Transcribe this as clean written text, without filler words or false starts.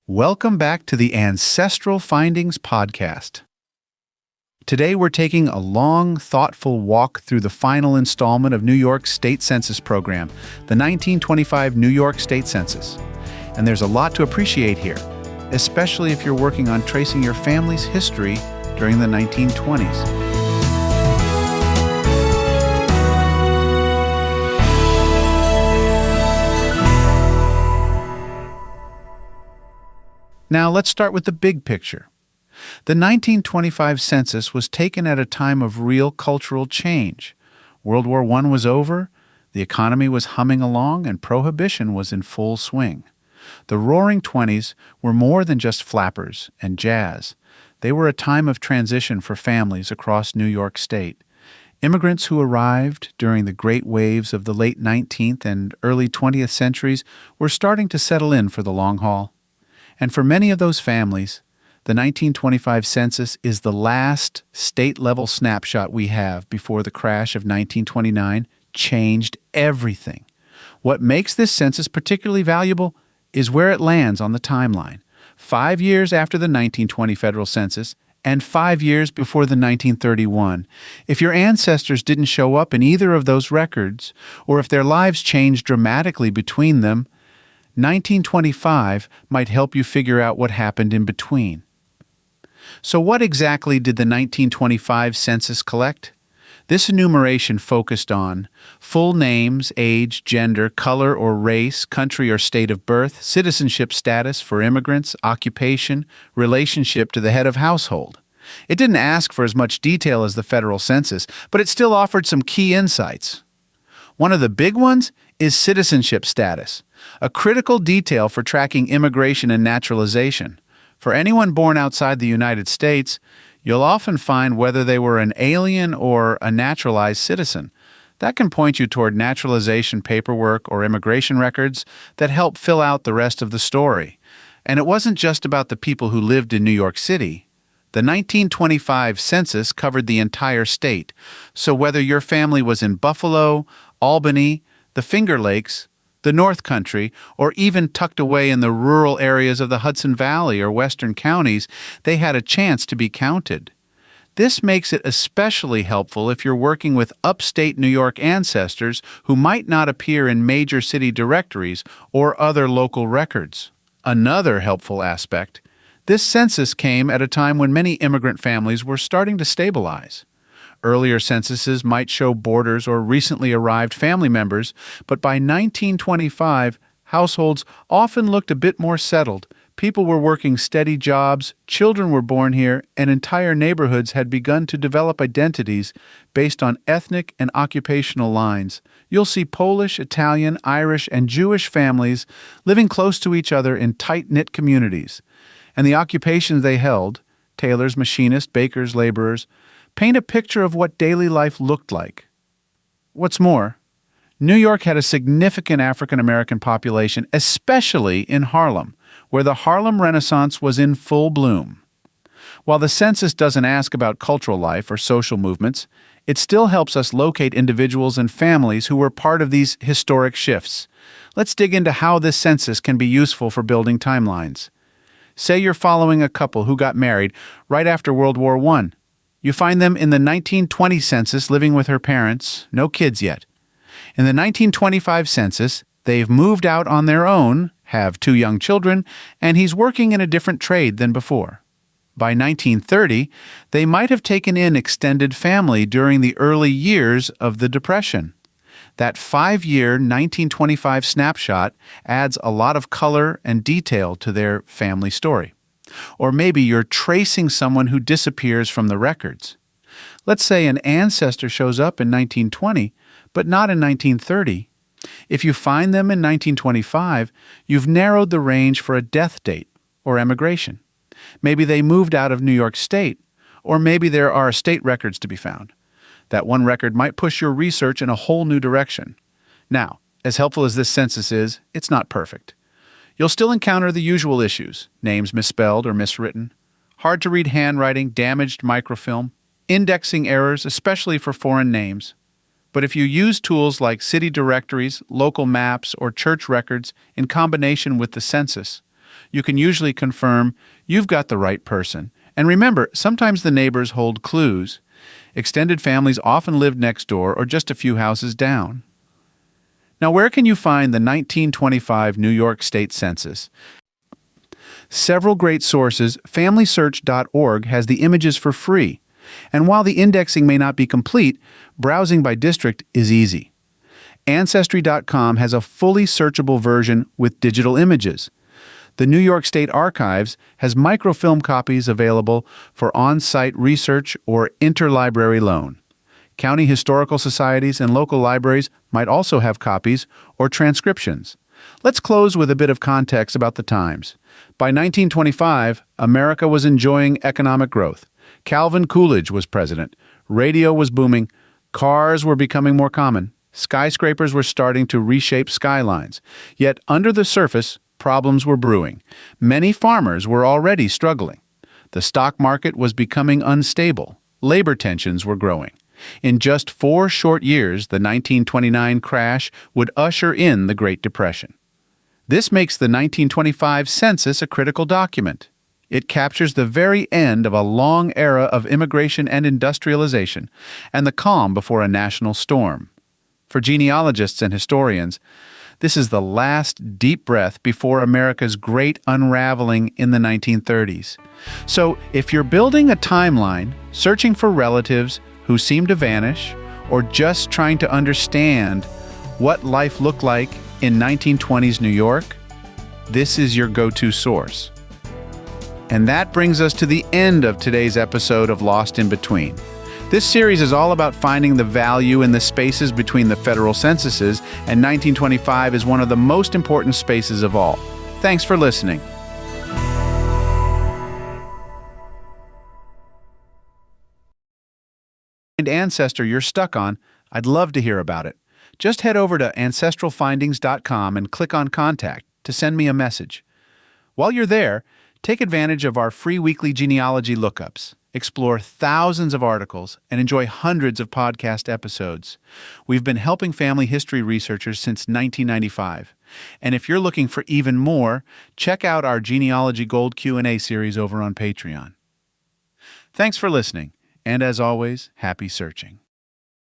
Welcome back to the Ancestral Findings podcast. Today we're taking a long, thoughtful walk through the final installment of New York's state census program, the 1925 New York State Census. And there's a lot to appreciate here, especially if you're working on tracing your family's history during the 1920s. Now, let's start with the big picture. The 1925 census was taken at a time of real cultural change. World War I was over, the economy was humming along, and prohibition was in full swing. The Roaring Twenties were more than just flappers and jazz. They were a time of transition for families across New York State. Immigrants who arrived during the great waves of the late 19th and early 20th centuries were starting to settle in for the long haul. And for many of those families, the 1925 census is the last state-level snapshot we have before the crash of 1929 changed everything. What makes this census particularly valuable is where it lands on the timeline, 5 years after the 1920 federal census and 5 years before the 1931. If your ancestors didn't show up in either of those records, or if their lives changed dramatically between them, 1925 might help you figure out what happened in between. So what exactly did the 1925 census collect? This enumeration focused on full names, age, gender, color or race, country or state of birth, citizenship status for immigrants, occupation, relationship to the head of household. It didn't ask for as much detail as the federal census, but it still offered some key insights. One of the big ones is citizenship status, a critical detail for tracking immigration and naturalization. For anyone born outside the United States, you'll often find whether they were an alien or a naturalized citizen. That can point you toward naturalization paperwork or immigration records that help fill out the rest of the story. And it wasn't just about the people who lived in New York City. The 1925 census covered the entire state, so whether your family was in Buffalo, Albany, the Finger Lakes, the North Country, or even tucked away in the rural areas of the Hudson Valley or western counties, they had a chance to be counted. This makes it especially helpful if you're working with upstate New York ancestors who might not appear in major city directories or other local records. Another helpful aspect, this census came at a time when many immigrant families were starting to stabilize. Earlier censuses might show boarders or recently arrived family members, but by 1925, households often looked a bit more settled. People were working steady jobs, children were born here, and entire neighborhoods had begun to develop identities based on ethnic and occupational lines. You'll see Polish, Italian, Irish, and Jewish families living close to each other in tight-knit communities. And the occupations they held, tailors, machinists, bakers, laborers, paint a picture of what daily life looked like. What's more, New York had a significant African American population, especially in Harlem, where the Harlem Renaissance was in full bloom. While the census doesn't ask about cultural life or social movements, it still helps us locate individuals and families who were part of these historic shifts. Let's dig into how this census can be useful for building timelines. Say you're following a couple who got married right after World War I. You find them in the 1920 census living with her parents, no kids yet. In the 1925 census, they've moved out on their own, have 2 young children, and he's working in a different trade than before. By 1930, they might have taken in extended family during the early years of the Depression. That 5-year 1925 snapshot adds a lot of color and detail to their family story. Or maybe you're tracing someone who disappears from the records. Let's say an ancestor shows up in 1920, but not in 1930. If you find them in 1925, you've narrowed the range for a death date or emigration. Maybe they moved out of New York State, or maybe there are state records to be found. That one record might push your research in a whole new direction. Now, as helpful as this census is, it's not perfect. You'll still encounter the usual issues: names misspelled or miswritten, hard-to-read handwriting, damaged microfilm, indexing errors, especially for foreign names. But if you use tools like city directories, local maps, or church records in combination with the census, You can usually confirm you've got the right person. And remember, sometimes the neighbors hold clues. Extended families often lived next door or just a few houses down. Now, where can you find the 1925 New York State Census? Several great sources. FamilySearch.org has the images for free. And while the indexing may not be complete, browsing by district is easy. Ancestry.com has a fully searchable version with digital images. The New York State Archives has microfilm copies available for on-site research or interlibrary loan. County historical societies and local libraries might also have copies or transcriptions. Let's close with a bit of context about the times. By 1925, America was enjoying economic growth. Calvin Coolidge was president. Radio was booming. Cars were becoming more common. Skyscrapers were starting to reshape skylines. Yet under the surface, problems were brewing. Many farmers were already struggling. The stock market was becoming unstable. Labor tensions were growing. In just 4 short years, the 1929 crash would usher in the Great Depression. This makes the 1925 census a critical document. It captures the very end of a long era of immigration and industrialization, and the calm before a national storm. For genealogists and historians, this is the last deep breath before America's great unraveling in the 1930s. So, if you're building a timeline, searching for relatives who seem to vanish, or just trying to understand what life looked like in 1920s New York, this is your go-to source. And that brings us to the end of today's episode of Lost in Between. This series is all about finding the value in the spaces between the federal censuses, and 1925 is one of the most important spaces of all. Thanks for listening. Ancestor you're stuck on, I'd love to hear about it. Just head over to ancestralfindings.com and click on Contact to send me a message. While you're there, take advantage of our free weekly genealogy lookups. Explore thousands of articles and enjoy hundreds of podcast episodes. We've been helping family history researchers since 1995. And if you're looking for even more, check out our Genealogy Gold Q&A series over on Patreon. Thanks for listening, and as always, happy searching.